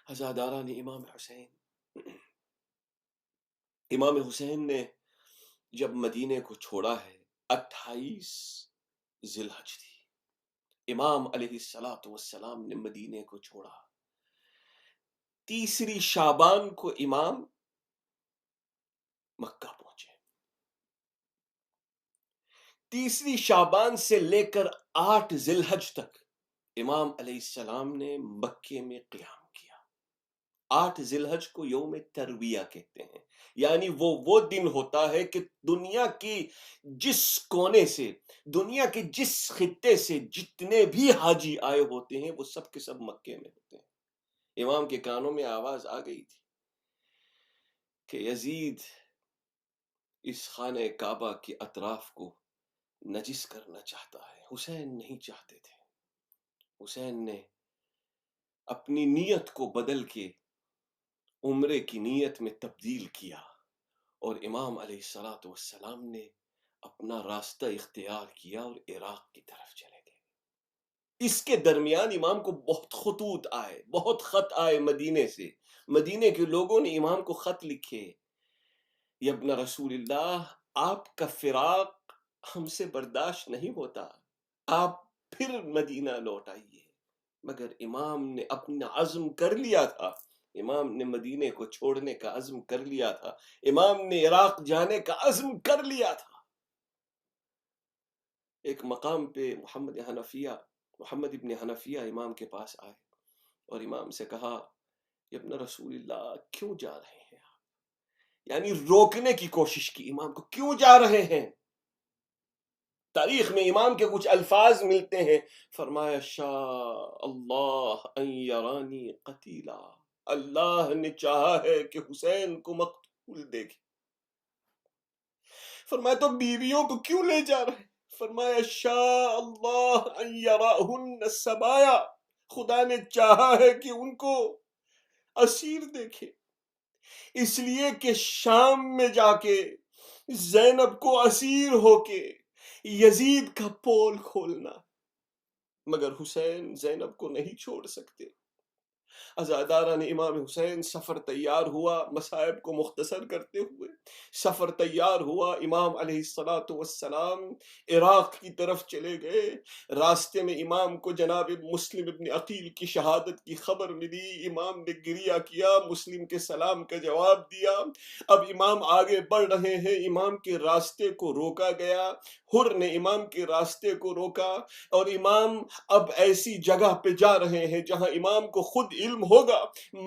عزاداران امام حسین نے جب مدینے کو چھوڑا ہے 28 ذی الحج تھی، امام علیہ السلام نے مدینے کو چھوڑا، 3 شعبان کو امام مکہ پہنچے، 3 شعبان سے لے کر 8 ذی الحج تک امام علیہ السلام نے مکے میں قیام کیا۔ 8 ذی الحج کو یوم ترویہ کہتے ہیں، یعنی وہ دن ہوتا ہے کہ دنیا کی جس کونے سے، دنیا کے جس خطے سے جتنے بھی حاجی آئے ہوتے ہیں وہ سب کے سب مکے میں ہوتے ہیں۔ امام کے کانوں میں آواز آ گئی تھی کہ یزید اس خانہ کعبہ کے اطراف کو نجس کرنا چاہتا ہے۔ حسین نہیں چاہتے تھے، حسین نے اپنی نیت کو بدل کے عمرے کی نیت میں تبدیل کیا، اور امام علیہ السلام نے اپنا راستہ اختیار کیا اور عراق کی طرف چلے گئے۔ اس کے درمیان امام کو بہت خطوط آئے، بہت خط آئے مدینے سے، مدینے کے لوگوں نے امام کو خط لکھے، یا ابن رسول اللہ آپ کا فراق ہم سے برداشت نہیں ہوتا، آپ پھر مدینہ لوٹ آئیے۔ مگر امام نے اپنا عزم کر لیا تھا، امام نے مدینے کو چھوڑنے کا عزم کر لیا تھا، امام نے عراق جانے کا عزم کر لیا تھا۔ ایک مقام پہ محمد ابن حنفیہ امام کے پاس آئے اور امام سے کہا، ابن رسول اللہ کیوں جا رہے ہیں آپ؟ یعنی روکنے کی کوشش کی امام کو، کیوں جا رہے ہیں؟ تاریخ میں امام کے کچھ الفاظ ملتے ہیں، فرمایا شاء اللہ ان یرانی قتیلا، اللہ نے چاہا ہے کہ حسین کو مقتول دیکھے۔ فرمایا تو بیویوں کو کیوں لے جا رہے ہیں؟ فرمایا شاء اللہ ان یراہن سبایا، خدا نے چاہا ہے کہ ان کو اسیر دیکھے، اس لیے کہ شام میں جا کے زینب کو اسیر ہو کے یزید کا پول کھولنا، مگر حسین زینب کو نہیں چھوڑ سکتے۔ عزاداران امام حسین، سفر تیار ہوا، مصائب کو مختصر کرتے ہوئے سفر تیار ہوا، امام علیہ السلام عراق کی طرف چلے گئے۔ راستے میں امام کو جناب مسلم ابن عقیل کی شہادت کی خبر ملی، امام نے گریہ کیا، مسلم کے سلام کا جواب دیا۔ اب امام آگے بڑھ رہے ہیں، امام کے راستے کو روکا گیا، حر نے امام کے راستے کو روکا، اور امام اب ایسی جگہ پہ جا رہے ہیں جہاں امام کو خود علم ہوگا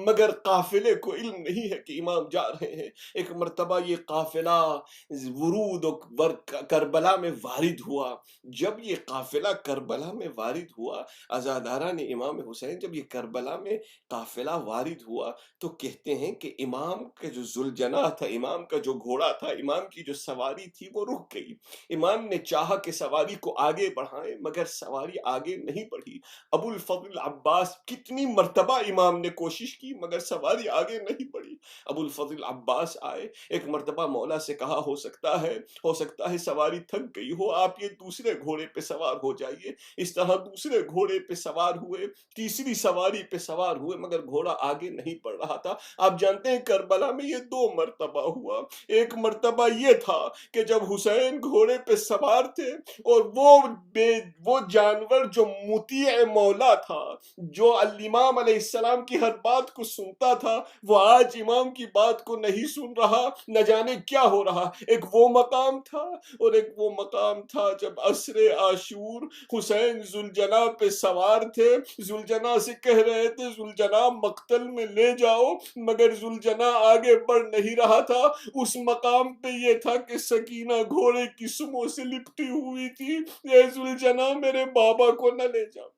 مگر قافلے کو علم نہیں ہے کہ امام جا رہے ہیں۔ ایک مرتبہ یہ قافلہ ورود کربلا میں وارد ہوا۔ جب یہ قافلہ کربلا میں وارد ہوا، عزاداران امام حسین، جب یہ کربلا میں قافلہ وارد ہوا تو کہتے ہیں کہ امام کا جو ذوالجناح تھا، امام کا جو گھوڑا تھا، امام کی جو سواری تھی وہ رک گئی۔ امام نے چاہا کہ سواری کو آگے بڑھائیں مگر سواری آگے نہیں بڑھی۔ ابو الفضل عباس، کتنی مرتبہ امام نے کوشش کی مگر سواری آگے نہیں بڑھی۔ ابو الفضل عباس آئے، ایک مرتبہ مولا سے کہا ہو سکتا ہے سواری تھک گئی ہو، آپ یہ دوسرے گھوڑے پہ سوار ہو جائیے۔ اس طرح دوسرے گھوڑے پہ سوار ہوئے، تیسری سواری پہ سوار ہوئے مگر گھوڑا آگے نہیں بڑھ رہا تھا۔ آپ جانتے ہیں کربلا میں یہ 2 مرتبہ ہوا۔ ایک مرتبہ یہ تھا کہ جب حسین گھوڑے پہ سوار تھے اور وہ جانور جو مطیع مولا تھا، جو الامام علیہ السلام کی ہر بات کو سنتا تھا، وہ آج امام کی بات کو نہیں سن رہا، نہ جانے کیا ہو رہا۔ ایک وہ مقام تھا اور ایک وہ مقام تھا جب عصر عاشور حسین ذوالجناح پہ سوار تھے، ذوالجناح سے کہہ رہے تھے ذوالجناح مقتل میں لے جاؤ، مگر ذوالجناح آگے بڑھ نہیں رہا تھا۔ اس مقام پہ یہ تھا کہ سکینہ گھوڑے کی سموں سے لپٹی ہوئی تھی، اے ذوالجناح میرے بابا کو نہ لے جاؤ۔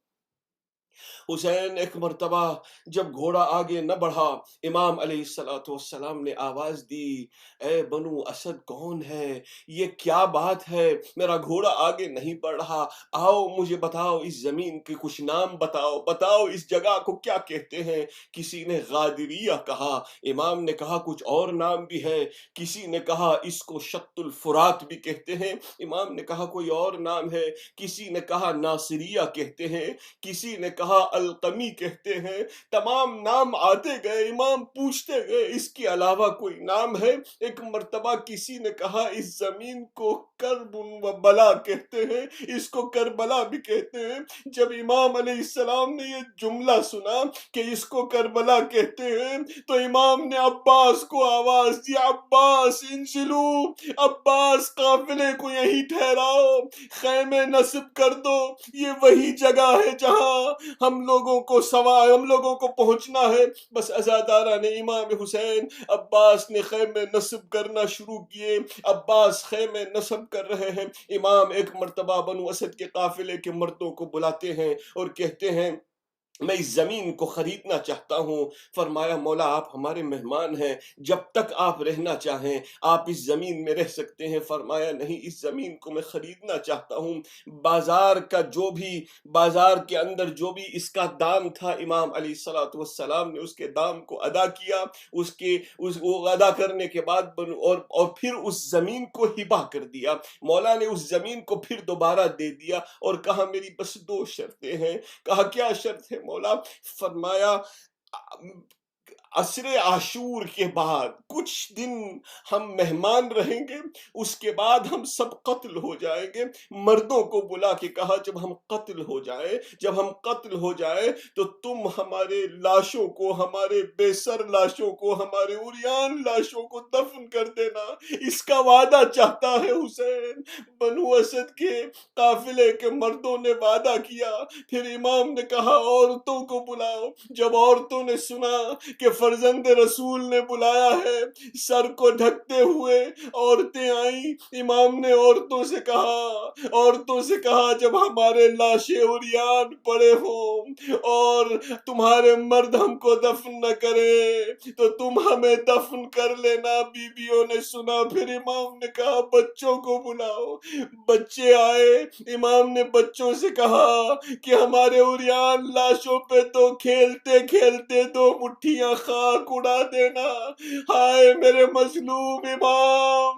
حسین ایک مرتبہ جب گھوڑا آگے نہ بڑھا، امام علیہ السلام نے آواز دی، اے بنو اسد کون ہے؟ یہ کیا بات ہے؟ میرا گھوڑا آگے نہیں بڑھ رہا، آؤ مجھے بتاؤ، اس زمین کے کچھ نام بتاؤ اس جگہ کو کیا کہتے ہیں؟ کسی نے غادریہ کہا، امام نے کہا کچھ اور نام بھی ہے، کسی نے کہا اس کو شط الفرات بھی کہتے ہیں، امام نے کہا کوئی اور نام ہے، کسی نے کہا ناصریہ کہتے ہیں، کسی نے کہا کہا القمی کہتے ہیں. تمام نام آتے گئے, امام پوچھتے گئے اس کے علاوہ کوئی نام ہے؟ ایک مرتبہ کسی نے کہا اس زمین کو کرب و بلا کہتے ہیں, اس کو کربلا بھی کہتے ہیں. جب امام علیہ السلام نے یہ جملہ سنا کہ اس کو کربلا کہتے ہیں تو امام نے عباس کو آواز دی, عباس انزلو, عباس قافلے کو یہیں ٹھہراؤ, خیمے نصب کر دو, یہ وہی جگہ ہے جہاں ہم لوگوں کو پہنچنا ہے. بس عزادارہ نے امام حسین عباس نے خیمے نصب کرنا شروع کیے. عباس خیمے نصب کر رہے ہیں. امام ایک مرتبہ بنو اسد کے قافلے کے مردوں کو بلاتے ہیں اور کہتے ہیں میں اس زمین کو خریدنا چاہتا ہوں. فرمایا مولا آپ ہمارے مہمان ہیں, جب تک آپ رہنا چاہیں آپ اس زمین میں رہ سکتے ہیں. فرمایا نہیں, اس زمین کو میں خریدنا چاہتا ہوں. بازار کے اندر جو بھی اس کا دام تھا امام علیہ الصلوۃ والسلام نے اس کے دام کو ادا کیا. وہ ادا کرنے کے بعد اور پھر اس زمین کو ہبہ کر دیا. مولا نے اس زمین کو پھر دوبارہ دے دیا اور کہا میری بس 2 شرطیں ہیں. کہا کیا شرط ہے مولا؟ فرمایا عصر عاشور کے بعد کچھ دن ہم مہمان رہیں گے, اس کے بعد ہم سب قتل ہو جائیں گے. مردوں کو بلا کے کہا جب ہم قتل ہو جائے تو تم ہمارے لاشوں کو, ہمارے بے سر لاشوں کو, ہمارے عریان لاشوں کو دفن کر دینا. اس کا وعدہ چاہتا ہے حسین. بنو اسد کے قافلے کے مردوں نے وعدہ کیا. پھر امام نے کہا عورتوں کو بلاؤ. جب عورتوں نے سنا کہ فرزند رسول نے بلایا ہے, سر کو ڈھکتے ہوئے عورتیں آئیں. امام نے عورتوں سے کہا جب ہمارے لاشیں عریان پڑے ہوں اور تمہارے مرد ہم کو دفن نہ کرے تو تم ہمیں دفن کر لینا. بیویوں نے سنا. پھر امام نے کہا بچوں کو بلاؤ. بچے آئے. امام نے بچوں سے کہا کہ ہمارے عریان لاشوں پہ تو کھیلتے کھیلتے 2 مٹھیاں خاک اڑا دینا. ہائے میرے مظلوم امام,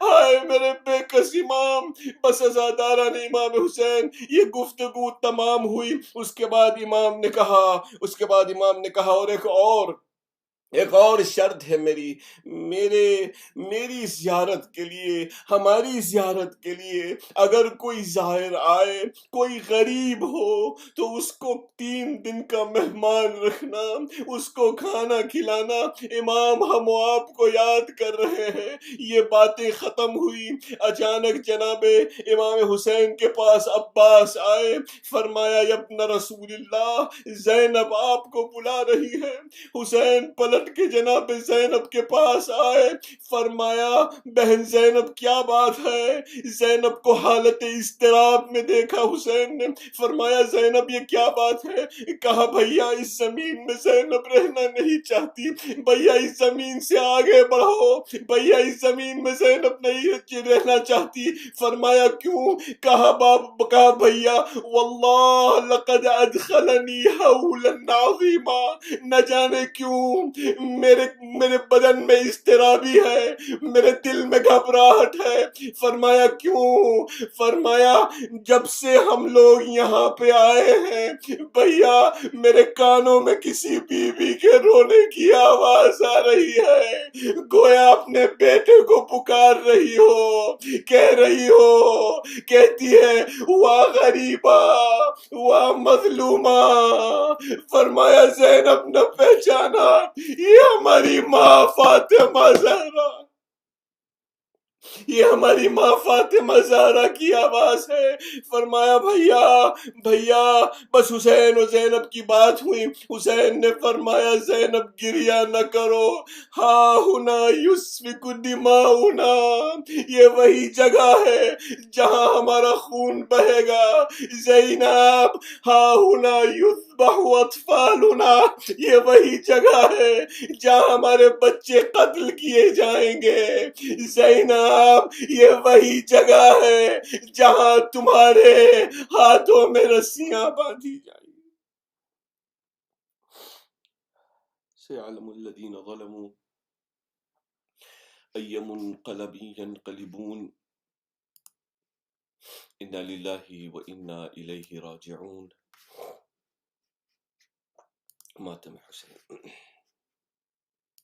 ہائے میرے بے کس امام. بس عزادارہ نے امام حسین یہ گفتگو تمام ہوئی. اس کے بعد امام نے کہا اور ایک اور شرط ہے میری زیارت کے لیے, ہماری زیارت کے لیے اگر کوئی زائر آئے, کوئی غریب ہو تو اس کو 3 دن کا مہمان رکھنا, اس کو کھانا کھلانا. امام ہم آپ کو یاد کر رہے ہیں. یہ باتیں ختم ہوئی. اچانک جناب امام حسین کے پاس عباس آئے. فرمایا ابن رسول اللہ, زینب آپ کو بلا رہی ہے. حسین پلٹ کے جناب زینب کے پاس آئے. فرمایا بہن زینب کیا بات ہے؟ زینب کو حالت اضطراب میں دیکھا حسین نے. فرمایا زینب یہ کیا بات ہے؟ کہا بھیا اس زمین میں زینب رہنا نہیں چاہتی. بھیا اس زمین سے آگے بڑھو. بھیا اس زمین میں زینب نہیں رہنا چاہتی. فرمایا کیوں؟ کہا بھیا واللہ لقد ادخلنی حولا عظیما, نہ جانے کیوں میرے بدن میں اضطرابی ہے, میرے دل میں گھبراہٹ ہے. فرمایا کیوں؟ فرمایا جب سے ہم لوگ یہاں پہ آئے ہیں بھیا میرے کانوں میں کسی بیوی کے رونے کی آواز آ رہی ہے, گویا اپنے بیٹے کو پکار رہی ہو, کہہ رہی ہو, کہتی ہے واہ غریبا واہ مظلومہ. فرمایا زینب نہ پہچانا, یہ ہماری ماں فاطمہ زہرا, یہ ہماری ماں فاطمہ زہرا کی آواز ہے. فرمایا بھیا بس حسین و زینب کی بات ہوئی. حسین نے فرمایا زینب گریا نہ کرو, ہا ہنا یسفک دماؤنا, یہ وہی جگہ ہے جہاں ہمارا خون بہے گا. زینب ہا ہنا یذبح اطفالنا, یہ وہی جگہ ہے جہاں ہمارے بچے قتل کیے جائیں گے. زینب یہ وہی جگہ ہے جہاں تمہارے ہاتھوں میں رسیاں باندھی جائیں گی. سيعلم الذين ظلموا أي منقلب ينقلبون إنا لله وإنا إليه راجعون. ماتم حسین.